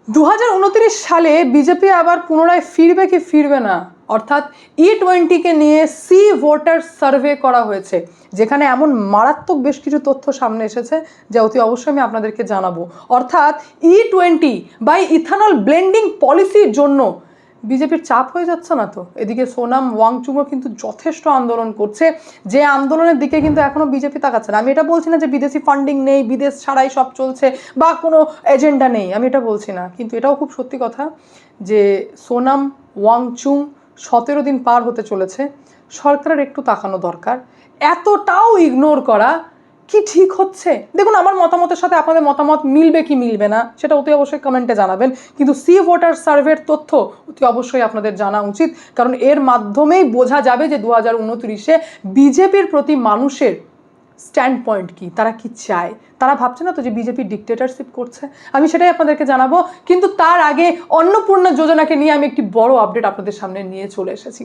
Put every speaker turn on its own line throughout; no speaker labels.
2029 সালে বিজেপি আবার পুনরায় ফিরবে কি ফিরবে না, অর্থাৎ E20কে নিয়ে সি ভোটার সার্ভে করা হয়েছে, যেখানে এমন মারাত্মক বেশ কিছু তথ্য সামনে এসেছে যা অতি অবশ্যই আমি আপনাদেরকে জানাবো। অর্থাৎ E20 বা ইথানল ব্লেন্ডিং পলিসির জন্য বিজেপির চাপ হয়ে যাচ্ছে না তো? এদিকে সোনাম ওয়াংচুকও কিন্তু যথেষ্ট আন্দোলন করছে, যে আন্দোলনের দিকে কিন্তু এখনো বিজেপি তাকাচ্ছে না। আমি এটা বলছি না যে বিদেশি ফান্ডিং নেই, বিদেশ ছাড়াই সব চলছে বা কোনো এজেন্ডা নেই, আমি এটা বলছি না, কিন্তু এটাও খুব সত্যি কথা যে সোনাম ওয়াংচুক 17 দিন পার হতে চলেছে, সরকারের একটু তাকানো দরকার। এতটাও ইগনোর করা কি ঠিক হচ্ছে? দেখুন, আমার মতামতের সাথে আপনাদের মতামত মিলবে কি মিলবে না সেটা অতি অবশ্যই কমেন্টে জানাবেন, কিন্তু সি ভোটার সার্ভের তথ্য অতি অবশ্যই আপনাদের জানা উচিত, কারণ এর মাধ্যমেই বোঝা যাবে যে 2029-এ বিজেপির প্রতি মানুষের স্ট্যান্ড পয়েন্ট কি, তারা কি চায়। তারা ভাবছে না তো যে বিজেপি ডিক্টেটরশিপ করছে? আমি সেটাই আপনাদেরকে জানাবো, কিন্তু তার আগে অন্নপূর্ণা যোজনাকে নিয়ে আমি একটি বড় আপডেট আপনাদের সামনে নিয়ে চলে এসেছি।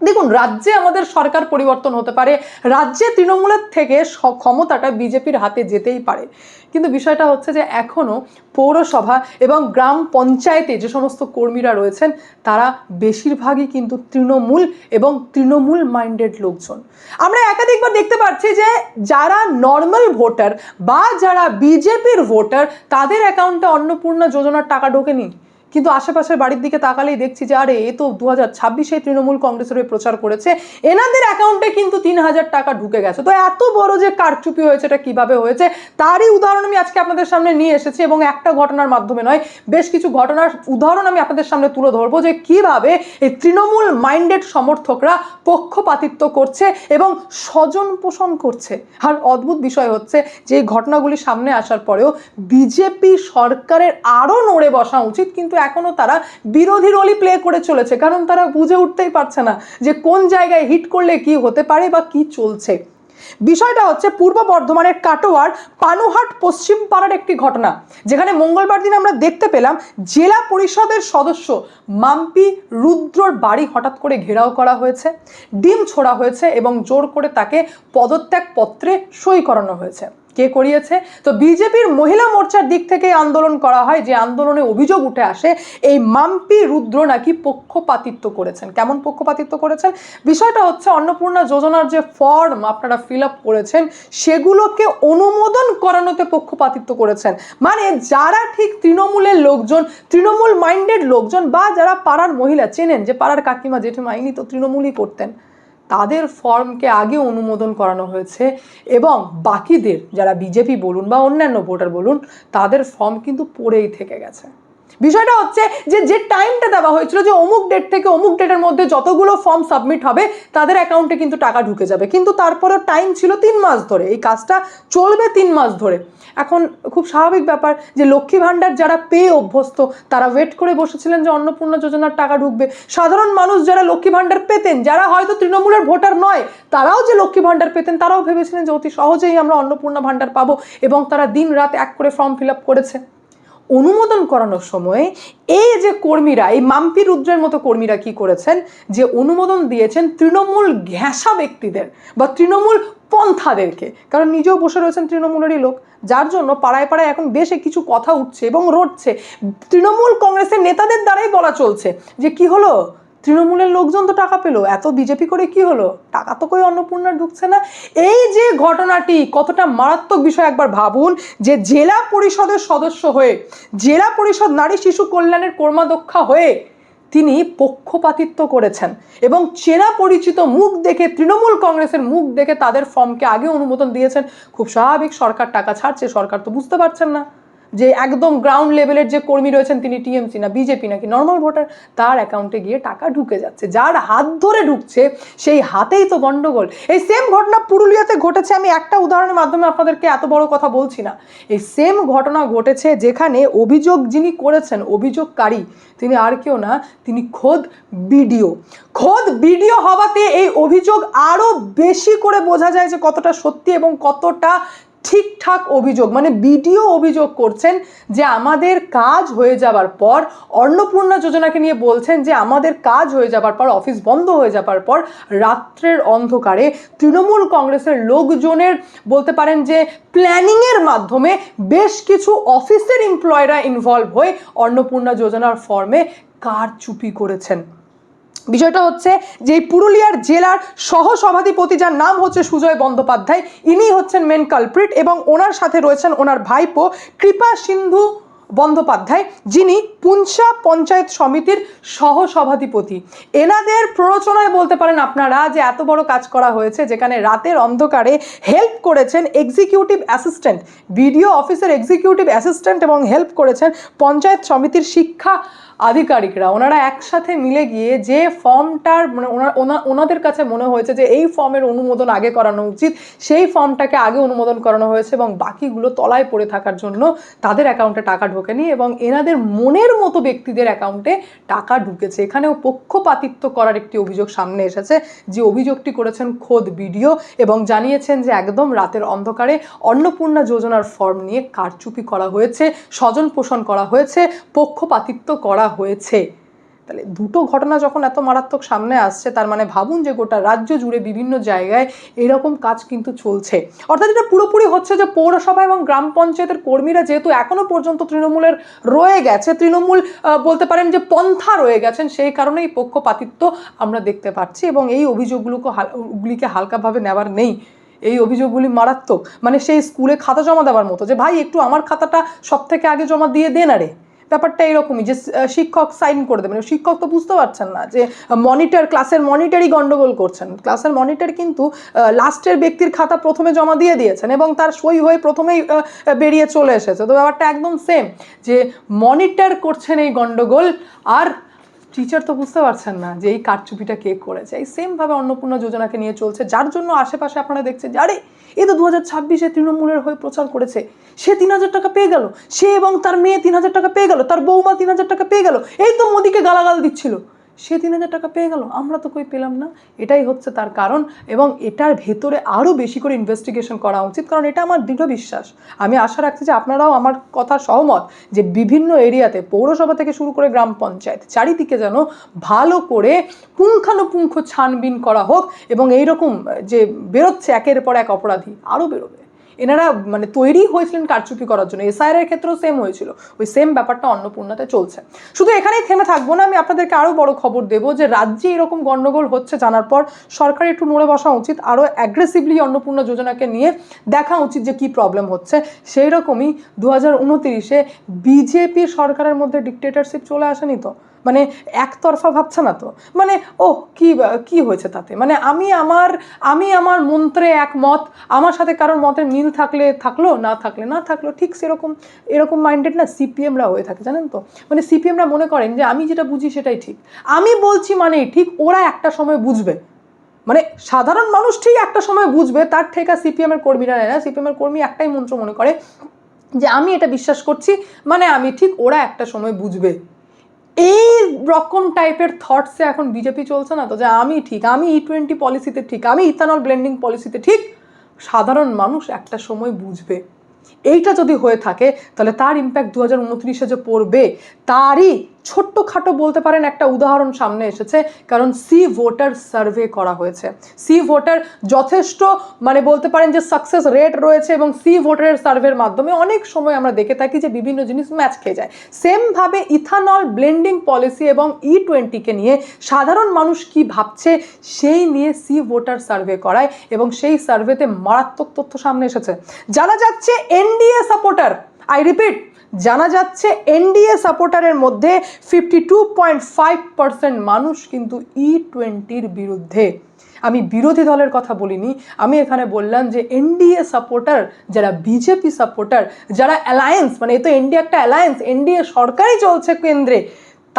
দেখুন, রাজ্যে আমাদের সরকার পরিবর্তন হতে পারে, রাজ্যে তৃণমূলের থেকে ক্ষমতাটা বিজেপির হাতে যেতেই পারে, কিন্তু বিষয়টা হচ্ছে যে এখনও পৌরসভা এবং গ্রাম পঞ্চায়েতে যে সমস্ত কর্মীরা রয়েছেন তারা বেশিরভাগই কিন্তু তৃণমূল এবং তৃণমূল মাইন্ডেড লোকজন। আমরা একাধিকবার দেখতে পাচ্ছি যে যারা নর্মাল ভোটার বা যারা বিজেপির ভোটার তাদের অ্যাকাউন্টে অন্নপূর্ণা যোজনার টাকা ঢোকেনি, কিন্তু আশেপাশের বাড়ির দিকে তাকালেই দেখছি যে আরে এ তো 2026-এ তৃণমূল কংগ্রেসের হয়ে প্রচার করেছে, এনাদের অ্যাকাউন্টে কিন্তু 3000 টাকা ঢুকে গেছে। তো এত বড় যে কারচুপি হয়েছে, এটা কিভাবে হয়েছে তারই উদাহরণ আমি আজকে আপনাদের সামনে নিয়ে এসেছি, এবং একটা ঘটনার মাধ্যমে নয়, বেশ কিছু ঘটনার উদাহরণ আমি আপনাদের সামনে তুলে ধরবো যে কিভাবে এই তৃণমূল মাইন্ডেড সমর্থকরা পক্ষপাতিত্ব করছে এবং স্বজন পোষণ করছে। আর অদ্ভুত বিষয় হচ্ছে যে এই ঘটনাগুলি সামনে আসার পরেও বিজেপি সরকারের আরও নড়ে বসা উচিত, কিন্তু এখনো তারা বিরোধী রোলই প্লে করে চলেছে, কারণ তারা বুঝে উঠতেই পারছে না যে কোন জায়গায় হিট করলে কি হতে পারে বা কি চলছে। বিষয়টা হচ্ছে পূর্ব বর্ধমানের কাটোয়ার পানুহাট পশ্চিম পাড়ার একটি ঘটনা, যেখানে মঙ্গলবার দিন আমরা দেখতে পেলাম জেলা পরিষদের সদস্য মাম্পি রুদ্রর বাড়ি হঠাৎ করে ঘেরাও করা হয়েছে, ডিম ছোড়া হয়েছে এবং জোর করে তাকে পদত্যাগ পত্রে সই করানো হয়েছে। কে করিয়েছে? তো বিজেপির মহিলা মোর্চার দিক থেকে আন্দোলন করা হয়, যে আন্দোলনে অভিযোগ উঠে আসে এই মাম্পি রুদ্র নাকি পক্ষপাতিত্ব করেছেন। কেমন পক্ষপাতিত্ব করেছেন? বিষয়টা হচ্ছে অন্নপূর্ণা যোজনার যে ফর্ম আপনারা ফিল আপ করেছেন সেগুলোকে অনুমোদন করানোতে পক্ষপাতিত্ব করেছেন। মানে যারা ঠিক তৃণমূলের লোকজন, তৃণমূল মাইন্ডেড লোকজন, বা যারা পাড়ার মহিলা চেনেন যে পাড়ার কাকিমা জেঠিমা ইনি তো তৃণমূলই করতেন, তাদের ফর্মকে আগে অনুমোদন করানো হয়েছে, এবং বাকিদের যারা বিজেপি বলুন বা অন্যান্য ভোটার বলুন তাদের ফর্ম কিন্তু পড়েই থেকে গেছে। বিষয়টা হচ্ছে যে টাইমটা দেওয়া হয়েছিল যে অমুক ডেট থেকে অমুক ডেটের মধ্যে যতগুলো ফর্ম সাবমিট হবে তাদের অ্যাকাউন্টে কিন্তু টাকা ঢুকে যাবে, কিন্তু তারপরেও টাইম ছিল 3 মাস ধরে, এই কাজটা চলবে 3 মাস ধরে। এখন খুব স্বাভাবিক ব্যাপার যে লক্ষ্মী ভাণ্ডার যারা পেয়ে অভ্যস্ত তারা ওয়েট করে বসেছিলেন যে অন্নপূর্ণা যোজনার টাকা ঢুকবে। সাধারণ মানুষ যারা লক্ষ্মী ভাণ্ডার পেতেন, যারা হয়তো তৃণমূলের ভোটার নয়, তারাও যে লক্ষ্মী ভাণ্ডার পেতেন তারাও ভেবেছিলেন যে অতি সহজেই আমরা অন্নপূর্ণা ভাণ্ডার পাবো, এবং তারা দিন রাত এক করে ফর্ম ফিল আপ করেছে। অনুমোদন করানোর সময় এই যে কর্মীরা, এই মাম্পি রুদ্রের মতো কর্মীরা কি করেছেন, যে অনুমোদন দিয়েছেন তৃণমূল ঘেঁষা ব্যক্তিদের বা তৃণমূল পন্থাদেরকে, কারণ নিজেও বসে রয়েছেন তৃণমূলেরই লোক, যার জন্য পাড়ায় পাড়ায় এখন বেশ কিছু কথা উঠছে এবং রটছে। তৃণমূল কংগ্রেসের নেতাদের দ্বারাই বলা চলছে যে কি হলো, তৃণমূলের লোকজন তো টাকা পেলো, এত বিজেপি করে কি হলো, টাকা তো কই অন্নপূর্ণা ঢুকছে না। এই যে ঘটনাটি কতটা মারাত্মক বিষয় একবার ভাবুন, যে জেলা পরিষদের সদস্য হয়ে, জেলা পরিষদ নারী শিশু কল্যাণের কর্মাধ্যক্ষা হয়ে তিনি পক্ষপাতিত্ব করেছেন, এবং চেনা পরিচিত মুখ দেখে, তৃণমূল কংগ্রেসের মুখ দেখে তাদের ফর্মকে আগে অনুমোদন দিয়েছেন। খুব স্বাভাবিক, সরকার টাকা ছাড়ছে, সরকার তো বুঝতে পারছেন না যে একদম গ্রাউন্ড লেভেলের যে কর্মী রয়েছেন তিনি টিএমসি না বিজেপি নাকি নর্মাল ভোটার, তার অ্যাকাউন্টে গিয়ে টাকা ঢুকে যাচ্ছে, যার হাত ধরে ঢুকছে সেই হাতেই তো গন্ডগোল। এই সেম ঘটনা পুরুলিয়াতে ঘটেছে, আমি একটা উদাহরণের মাধ্যমে আপনাদেরকে এত বড় কথা বলছি না, এই সেম ঘটনা ঘটেছে যেখানে অভিযোগ যিনি করেছেন, অভিযোগকারী তিনি আর কেউ না, তিনি খোদ বিডিও হওয়াতে এই অভিযোগ আরও বেশি করে বোঝা যায় যে কতটা সত্যি এবং কতটা ঠিকঠাক অভিযোগ, মানে বিডিও অভিযোগ করছেন যে আমাদের কাজ হয়ে যাবার পর, অন্নপূর্ণা যোজনাকে নিয়ে বলছেন যে আমাদের কাজ হয়ে যাবার পর, অফিস বন্ধ হয়ে যাবার পর রাত্রের অন্ধকারে তৃণমূল কংগ্রেসের লোকজনের বলতে পারেন যে প্ল্যানিংয়ের মাধ্যমে বেশ কিছু অফিসের এমপ্লয়িরা ইনভলভ হয়ে অন্নপূর্ণা যোজনার ফর্মে কারচুপি করেছেন। বিষয়টা হচ্ছে যে এই পুরুলিয়ার জেলার সহ সভাধিপতি, যার নাম হচ্ছে সুজয় বন্দ্যোপাধ্যায়, ইনি হচ্ছেন মেন কালপ্রিট এবং ওনার সাথে রয়েছেন ওনার ভাইপো কৃপা সিন্ধু বন্দ্যোপাধ্যায়, যিনি পুঞ্চা পঞ্চায়েত সমিতির সহ সভাধিপতি। এনাদের প্ররোচনায় বলতে পারেন আপনারা যে এত বড় কাজ করা হয়েছে, যেখানে রাতের অন্ধকারে হেল্প করেছেন এক্সিকিউটিভ অ্যাসিস্ট্যান্ট, বিডিও অফিসের এক্সিকিউটিভ অ্যাসিস্ট্যান্ট এবং হেল্প করেছেন পঞ্চায়েত সমিতির শিক্ষা আধিকারিকরা। ওনারা একসাথে মিলে গিয়ে যে ফর্মটার মানে ওনাদের কাছে মনে হয়েছে যে এই ফর্মের অনুমোদন আগে করানো উচিত, সেই ফর্মটাকে আগে অনুমোদন করানো হয়েছে এবং বাকিগুলো তলায় পড়ে থাকার জন্য তাদের অ্যাকাউন্টে টাকা ঢোকেনি এবং এনাদের মনের মতো ব্যক্তিদের অ্যাকাউন্টে টাকা ঢুকেছে। এখানেও পক্ষপাতিত্ব করার একটি অভিযোগ সামনে এসেছে, যে অভিযোগটি করেছেন খোদ বিডিও এবং জানিয়েছেন যে একদম রাতের অন্ধকারে অন্নপূর্ণা যোজনার ফর্ম নিয়ে কারচুপি করা হয়েছে, স্বজন পোষণ করা হয়েছে, পক্ষপাতিত্ব করা হয়েছে। তাহলে দুটো ঘটনা যখন এত মারাত্মক সামনে আসছে, তার মানে ভাবুন যে গোটা রাজ্য জুড়ে বিভিন্ন জায়গায় এরকম কাজ কিন্তু চলছে। অর্থাৎ এটা পুরোপুরি হচ্ছে যে পৌরসভা এবং গ্রাম পঞ্চায়েতের কর্মীরা যেহেতু এখনো পর্যন্ত তৃণমূলের রয়ে গেছে, তৃণমূল বলতে পারেন যে পন্থা রয়ে গেছেন, সেই কারণে এই পক্ষপাতিত্ব আমরা দেখতে পাচ্ছি এবং এই অভিযোগগুলিকে হালকাভাবে নেওয়ার নেই। এই অভিযোগগুলি মারাত্মক, মানে সেই স্কুলে খাতা জমা দেওয়ার মতো, যে ভাই একটু আমার খাতাটা সব থেকে আগে জমা দিয়ে দে না রে। ব্যাপারটা এরকমই, যে শিক্ষক সাইন করে দেবেন, শিক্ষক তো বুঝতে পারছেন না যে মনিটর, ক্লাসের মনিটরই গন্ডগোল করছেন। ক্লাসের মনিটর কিন্তু লাস্টের ব্যক্তির খাতা প্রথমে জমা দিয়ে দিয়েছেন এবং তার সই হয়ে প্রথমেই বেরিয়ে চলে এসেছে। তো ব্যাপারটা একদম সেম, যে মনিটর করছেন এই গন্ডগোল, আর টিচার তো বুঝতে পারছেন না যে এই কারচুপিটা কে করেছে। এই সেমভাবে অন্নপূর্ণা যোজনাকে নিয়ে চলছে, যার জন্য আশেপাশে আপনারা দেখছেন যে আরে এ তো 2026-এ তৃণমূলের হয়ে প্রচার করেছে, সে 3000 টাকা পেয়ে গেল, সে এবং তার মেয়ে 3000 টাকা পেয়ে গেল, তার বৌমা 3000 টাকা পেয়ে গেল, এই তো মোদিকে গালাগাল দিচ্ছিল, সে 3000 টাকা পেয়ে গেল, আমরা তো কই পেলাম না। এটাই হচ্ছে তার কারণ এবং এটার ভেতরে আরও বেশি করে ইনভেস্টিগেশন করা উচিত, কারণ এটা আমার দৃঢ় বিশ্বাস। আমি আশা রাখছি যে আপনারাও আমার কথা সহমত, যে বিভিন্ন এরিয়াতে পৌরসভা থেকে শুরু করে গ্রাম পঞ্চায়েত চারিদিকে যেন ভালো করে পুঙ্খানুপুঙ্খ ছানবিন করা হোক এবং এইরকম যে বেরোচ্ছে একের পর এক অপরাধী আরও বেরোবে। এনারা মানে তৈরি হয়েছিলেন কারচুপি করার জন্য। এসআইআর এর ক্ষেত্রেও সেম হয়েছিল, ওই সেম ব্যাপারটা অন্নপূর্ণাতে চলছে। শুধু এখানেই থেমে থাকবো না, আমি আপনাদেরকে আরও বড় খবর দেবো যে রাজ্যে এরকম গণ্ডগোল হচ্ছে জানার পর সরকার একটু নড়ে বসা উচিত, আরও অ্যাগ্রেসিভলি অন্নপূর্ণা যোজনাকে নিয়ে দেখা উচিত যে কি প্রবলেম হচ্ছে। সেই রকমই 2029-এ বিজেপি সরকারের মধ্যে ডিক্টেটরশিপ চলে আসেনি তো, মানে একতরফা ভাবছে না তো, মানে ও কি হয়েছে তাতে, মানে আমি আমার মন্ত্রে একমত, আমার সাথে কারোর মতের মিল থাকলে থাকলো, না থাকলে না থাকলো। ঠিক এরকম মাইন্ডেড না সিপিএমরা হয়ে থাকে, জানেন তো। মানে সিপিএমরা মনে করেন যে আমি যেটা বুঝি সেটাই ঠিক, আমি বলছি মানেই ঠিক, ওরা একটা সময় বুঝবে, মানে সাধারণ মানুষ ঠিক একটা সময় বুঝবে, তার ঠেকা সিপিএমের কর্মীরা নেয় না। সিপিএমের কর্মী একটাই মন্ত্র মনে করে যে আমি এটা বিশ্বাস করছি মানে আমি ঠিক, ওরা একটা সময় বুঝবে। এই রকম টাইপের থটসে এখন বিজেপি চলছে না তো, যে আমি ঠিক, আমি E20 পলিসিতে ঠিক, আমি ইথানল ব্লেন্ডিং পলিসিতে ঠিক, সাধারণ মানুষ একটা সময় বুঝবে। এইটা যদি হয়ে থাকে তাহলে তার ইম্প্যাক্ট 2029-এ যে পড়বে তারই ছোট্টখাটো বলতে পারেন একটা উদাহরণ সামনে এসেছে, কারণ সি ভোটার সার্ভে করা হয়েছে। সি ভোটার যথেষ্ট মানে বলতে পারেন যে সাকসেস রেট রয়েছে এবং সি ভোটারের সার্ভের মাধ্যমে অনেক সময় আমরা দেখে থাকি যে বিভিন্ন জিনিস ম্যাচ খেয়ে যায়। সেমভাবে ইথানল ব্লেন্ডিং পলিসি এবং E20-কে নিয়ে সাধারণ মানুষ কি ভাবছে সেই নিয়ে সি ভোটার সার্ভে করায় এবং সেই সার্ভেতে মারাত্মক তথ্য সামনে এসেছে। জানা যাচ্ছে এনডিএ সাপোর্টার, আই রিপিট, জানা যাচ্ছে এনডিএ সাপোর্টারের মধ্যে 52.5% মানুষ কিন্তু E20-র বিরুদ্ধে। আমি বিরোধী দলের কথা বলিনি, আমি এখানে বললাম যে এনডিএ সাপোর্টার, যারা বিজেপি সাপোর্টার, যারা অ্যালায়েন্স, মানে এ তো এনডিএ একটা অ্যালায়েন্স, এনডিএ সরকারই চলছে কেন্দ্রে,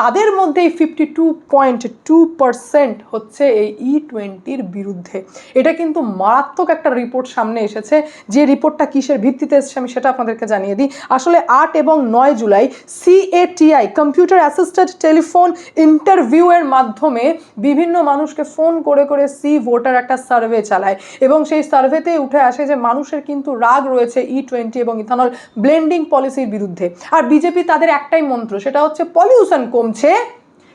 তাদের মধ্যেই 52.2% হচ্ছে এই E20-র বিরুদ্ধে। এটা কিন্তু মারাত্মক একটা রিপোর্ট সামনে এসেছে। যে রিপোর্টটা কিসের ভিত্তিতে এসেছে আমি সেটা আপনাদেরকে জানিয়ে দিই। আসলে 8 এবং 9 July CATI computer assisted telephone ইন্টারভিউয়ের মাধ্যমে বিভিন্ন মানুষকে ফোন করে করে সি ভোটার একটা সার্ভে চালায় এবং সেই সার্ভেতে উঠে আসে যে মানুষের কিন্তু রাগ রয়েছে E20 এবং ইথানল ব্লেন্ডিং পলিসির বিরুদ্ধে। আর বিজেপি তাদের একটাই মন্ত্র, সেটা হচ্ছে পলিউশন কমছে,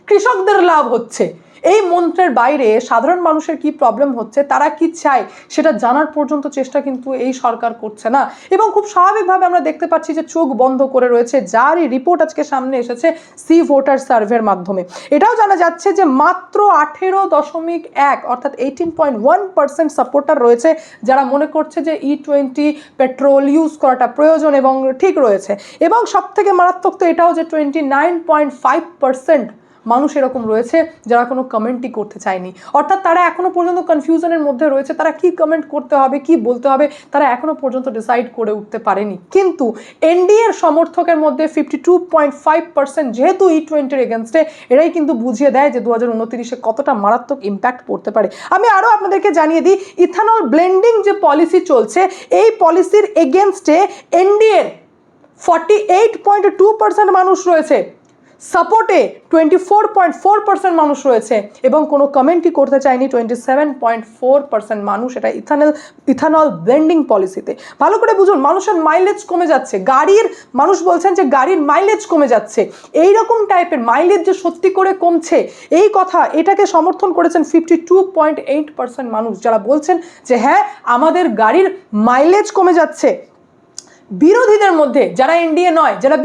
কৃষকদের লাভ হচ্ছে। এই মন্ত্রের বাইরে সাধারণ মানুষের কি প্রবলেম হচ্ছে, তারা কি চায় সেটা জানার পর্যন্ত চেষ্টা কিন্তু এই সরকার করছে না। এবং খুব স্বাভাবিকভাবে আমরা দেখতে পাচ্ছি যে চোখ বন্ধ করে রয়েছে, যারই রিপোর্ট আজকে সামনে এসেছে সি ভোটার সার্ভের মাধ্যমে। এটাও জানা যাচ্ছে যে মাত্র 18.1 অর্থাৎ 18.1% সাপোর্টার রয়েছে যারা মনে করছে যে E20 পেট্রোল ইউজ করাটা প্রয়োজন এবং ঠিক রয়েছে। এবং সব থেকে মারাত্মক তো এটাও যে 29.5% মানুষ এরকম রয়েছে যারা কোনো কমেন্টই করতে চায়নি, অর্থাৎ তারা এখনো পর্যন্ত কনফিউশনের মধ্যে রয়েছে, তারা কি কমেন্ট করতে হবে কি বলতে হবে তারা এখনো পর্যন্ত ডিসাইড করে উঠতে পারেনি। কিন্তু এনডিএর সমর্থকের মধ্যে 52.5% যেহেতু E20-র এগেনস্টে, এরাই কিন্তু বুঝিয়ে দেয় যে 2029-এ কতটা মারাত্মক ইম্প্যাক্ট পড়তে পারে। আমি আরও আপনাদেরকে জানিয়ে দিই, ইথানল ব্লেন্ডিং যে পলিসি চলছে এই পলিসির এগেনস্টে এনডিএর 48.2% মানুষ রয়েছে, সাপোর্টে 24.4% মানুষ রয়েছে এবং কোনো কমেন্টই করতে চায়নি 27.4% মানুষ। এটা ইথানল ব্লেন্ডিং পলিসিতে। ভালো করে বুঝুন, মানুষের মাইলেজ কমে যাচ্ছে, মানুষ বলছেন যে গাড়ির মাইলেজ কমে যাচ্ছে, এইরকম টাইপের মাইলেজ যে সত্যি করে কমছে এই কথা, এটাকে সমর্থন করেছেন 52.8% মানুষ, যারা বলছেন যে হ্যাঁ আমাদের গাড়ির মাইলেজ কমে যাচ্ছে। বিরোধীদের মধ্যে যারা এনডিএ নয়, যারা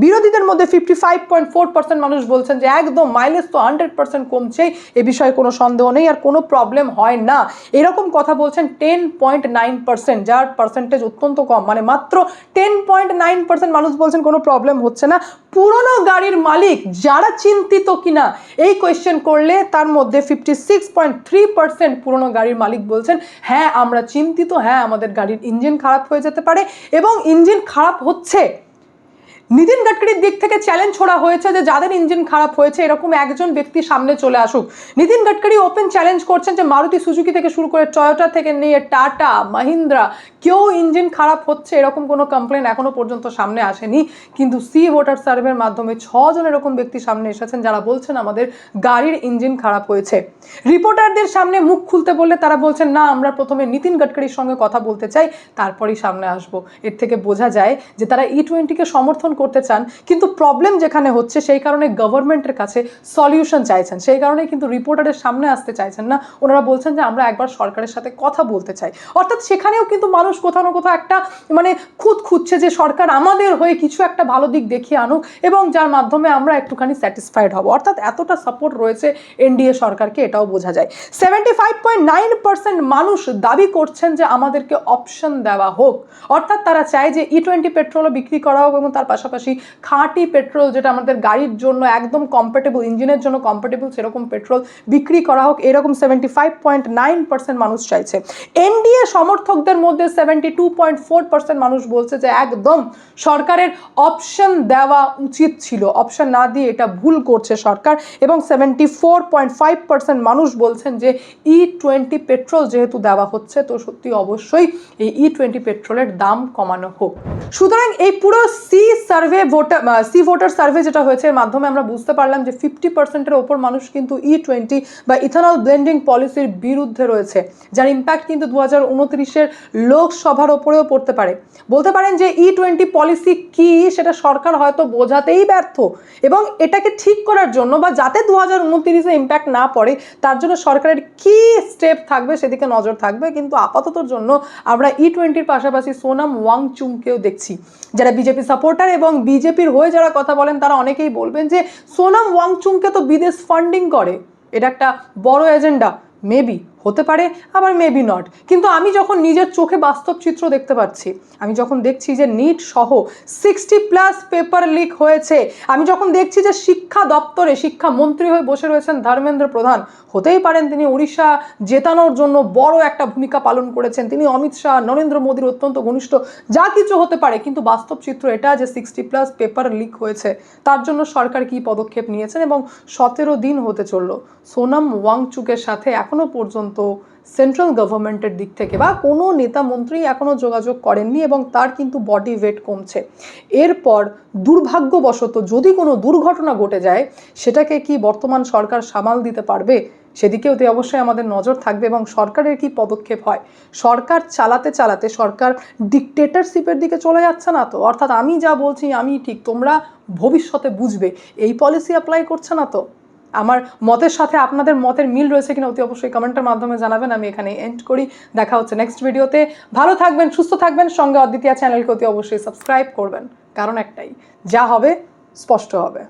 বিরোধীদের মধ্যে 55.4% মানুষ বলছেন যে একদম মাইলেজ তো 100% কমছেই, এ বিষয়ে কোনো সন্দেহ নেই আর কোনো প্রবলেম হয় না, এরকম কথা বলছেন 10.9%, যার পার্সেন্টেজ অত্যন্ত কম, মানে মাত্র 10.9% মানুষ বলছেন কোনো প্রবলেম হচ্ছে না। পুরনো গাড়ির মালিক যারা চিন্তিত কিনা এই কোয়েশ্চেন করলে তার মধ্যে 56.3% পুরনো গাড়ির মালিক বলছেন হ্যাঁ আমরা চিন্তিত, হ্যাঁ আমাদের গাড়ির ইঞ্জিন খারাপ হয়ে যেতে পারে এবং ইঞ্জিন খারাপ হচ্ছে। নীতিন গাডকারির দিক থেকে চ্যালেঞ্জ ছোড়া হয়েছে যে যাদের ইঞ্জিন খারাপ হয়েছে এরকম একজন ব্যক্তি সামনে চলে আসুক। নীতিন গাডকারি ওপেন চ্যালেঞ্জ করছেন যে মারুতি সুজুকি থেকে শুরু করে টয়োটা থেকে নিয়ে টাটা মাহিন্দ্রা কেউ ইঞ্জিন খারাপ হচ্ছে এরকম কোনো কমপ্লেন এখনো পর্যন্ত সামনে আসেনি। কিন্তু সি ভোটার সার্ভের মাধ্যমে 6 জন এরকম ব্যক্তি সামনে এসেছেন যারা বলছেন আমাদের গাড়ির ইঞ্জিন খারাপ হয়েছে। রিপোর্টারদের সামনে মুখ খুলতে বললে তারা বলছেন না আমরা প্রথমে নীতিন গাডকারির সঙ্গে কথা বলতে চাই তারপরেই সামনে আসবো। এর থেকে বোঝা যায় যে তারা E20-কে সমর্থন করতে চান, কিন্তু প্রবলেম যেখানে হচ্ছে সেই কারণে গভর্নমেন্টের কাছে সলিউশন চাইছেন, সেই কারণে কিন্তু রিপোর্টারের সামনে আসতে চাইছেন না। ওনারা বলছেন যে আমরা একবার সরকারের সাথে কথা বলতে চাই, অর্থাৎ সেখানেও কিন্তু মানুষ কোথাও না কোথাও একটা মানে খুঁজছে যে সরকার আমাদের হয়ে কিছু একটা ভালো দিক দেখিয়ে আনুক এবং যার মাধ্যমে আমরা একটুখানি স্যাটিসফাইড হব। অর্থাৎ এতটা সাপোর্ট রয়েছে এনডিএ সরকারকে, এটাও বোঝা যায়। 75.9% মানুষ দাবি করছেন যে আমাদেরকে অপশন দেওয়া হোক, অর্থাৎ তারা চায় যে E20 পেট্রোলও বিক্রি করা হোক এবং তার পাশাপাশি খাঁটি পেট্রোল যেটা আমাদের গাড়ির জন্য একদম কম্প্যাটেবল, ইঞ্জিনের জন্য কম্প্যাটেবল সেরকম পেট্রোল বিক্রি করা হোক, এরকম 75.9% মানুষ চাইছে। এনডিএ সমর্থকদের মধ্যে 72.4% মানুষ বলছে যে একদম সরকারের অপশন দেওয়া উচিত ছিল, অপশন না দিয়ে এটা ভুল করছে সরকার। এবং 74.5% মানুষ বলছেন যে E20 পেট্রোল যেহেতু দেওয়া হচ্ছে তো সত্যি অবশ্যই এই E20 পেট্রোলের দাম কমানো হোক। সুতরাং এই পুরো সি ভোটার সার্ভে যেটা হয়েছে এর মাধ্যমে আমরা বুঝতে পারলাম যে 50%-এর ওপর মানুষ কিন্তু E20 বা ইথানল ব্লেন্ডিং পলিসির বিরুদ্ধে রয়েছে, যার ইম্প্যাক্ট কিন্তু 2029-এর লোকসভার ওপরেও পড়তে পারে। বলতে পারেন যে E20 পলিসি কি সেটা সরকার হয়তো বোঝাতেই ব্যর্থ এবং এটাকে ঠিক করার জন্য বা যাতে 2029-এ ইম্প্যাক্ট না পড়ে তার জন্য সরকারের কি স্টেপ থাকবে সেদিকে নজর থাকবে। কিন্তু আপাততর জন্য আমরা E20-র পাশাপাশি সোনাম ওয়াংচুককেও দেখছি, যারা বিজেপি সাপোর্টার এবং বিজেপির হয়ে যারা কথা বলেন তারা অনেকেই বলবেন যে সোনাম ওয়াংচুককে তো বিদেশ ফান্ডিং করে, এটা একটা বড় এজেন্ডা। মেবি হতে পারে, আবার মেবি নট। কিন্তু আমি যখন নিজের চোখে বাস্তব চিত্র দেখতে পাচ্ছি, আমি যখন দেখছি যে নিট সহ 60+ পেপার লিক হয়েছে, আমি যখন দেখছি যে শিক্ষা দপ্তরে শিক্ষামন্ত্রী হয়ে বসে রয়েছেন ধর্মেন্দ্র প্রধান, হতেই পারেন তিনি উড়িষ্যা জেতানোর জন্য বড় একটা ভূমিকা পালন করেছেন, তিনি অমিত শাহ নরেন্দ্র মোদীর অত্যন্ত ঘনিষ্ঠ, যা কিছু হতে পারে, কিন্তু বাস্তব চিত্র এটা যে 60+ পেপার লিক হয়েছে, তার জন্য সরকার কি পদক্ষেপ নিয়েছেন। এবং 17 দিন হতে চলল সোনাম ওয়াংচুকের সাথে এখনো পর্যন্ত সেন্ট্রাল গভর্নমেন্টের দিক থেকে বা কোনো নেতা মন্ত্রী এখনো যোগাযোগ করেননি, এবং তার কিন্তু বডি ওয়েট কমছে। এরপর দুর্ভাগ্যবশত যদি কোনো দুর্ঘটনা ঘটে যায়, সেটাকে কি বর্তমান সরকার সামাল দিতে পারবে, সেদিকে অতি অবশ্যই আমাদের নজর থাকবে। এবং সরকারের কি পদক্ষেপ হয়, সরকার চালাতে চালাতে সরকার ডিকটেটরশিপের দিকে চলে যাচ্ছে না তো, অর্থাৎ আমি যা বলছি আমি ঠিক, তোমরা ভবিষ্যতে বুঝবে, এই পলিসি অ্যাপ্লাই করছে না তো। আমার মতের সাথে আপনাদের মতের মিল রয়েছে কিনা অতি অবশ্যই কমেন্টের মাধ্যমে জানাবেন। আমি এখানে এন্ড করি, দেখা হচ্ছে নেক্সট ভিডিওতে। ভালো থাকবেন, সুস্থ থাকবেন, সঙ্গে অদ্বিতীয়া চ্যানেলকে অতি অবশ্যই সাবস্ক্রাইব করবেন, কারণ একটাই, যা হবে স্পষ্ট হবে।